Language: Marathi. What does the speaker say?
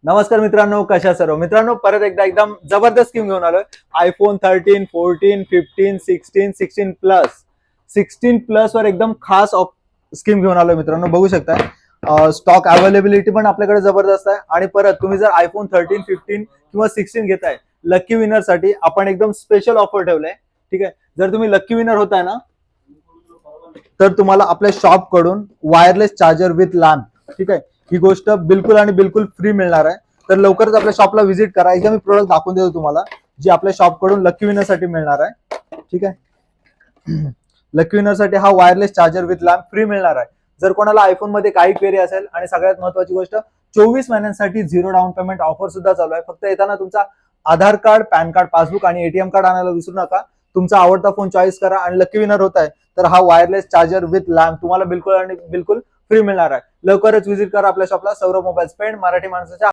नमस्कार मित्रांनो, कशा सर्व मित्रांनो, परत एकदा एकदम जबरदस्त स्कीम घेऊन आलोय. आयफोन 13, 14, 15, 16, 16 प्लस वर एकदम खास स्कीम घेऊन आलोय मित्रांनो. बघू शकता स्टॉक अवेलेबिलिटी पण आपल्याकडे जबरदस्त आहे. आणि परत तुम्ही जर आयफोन 13, 15 किंवा 16 घेताय, लकी विनर साठी आपण एकदम स्पेशल ऑफर ठेवलंय. ठीक आहे, जर तुम्ही लकी विनर होताय ना, तर तुम्हाला आपल्या शॉप कडून वायरलेस चार्जर विथ लॅम्प, ठीक आहे, ही गोष्ट बिलकुल आणि बिलकुल फ्री मिळणार आहे. तर लवकरच आपल्या शॉपला व्हिजिट करा. एकदा मी प्रोडक्ट दाखवून देतो तुम्हाला, जी आपल्या शॉप कडून लकी विनर साठी मिळणार आहे. ठीक आहे, लकी विनर साठी हा wireless charger with lamp free मिळणार आहे. जर कोणाला आयफोन मध्ये काही क्वेरी असेल, आणि सगळ्यात महत्वाची गोष्ट, 24 महिन्यांसाठी झिरो डाऊन पेमेंट ऑफर सुद्धा चालू आहे. फक्त येताना तुमचा आधार कार्ड, पॅन कार्ड, पासबुक आणि एटीएम कार्ड आणायला विसरू नका. तुमचा आवडता फोन चॉईस करा आणि लकी विनर होत आहे. तर हा वायरलेस चार्जर विथ लॅम्प तुम्हाला बिलकुल आणि बिलकुल फ्री मिळणार आहे. लवकरच व्हिजिट करा आपल्या शॉपला. सौरभ मोबाईल पेंट, मराठी माणसाच्या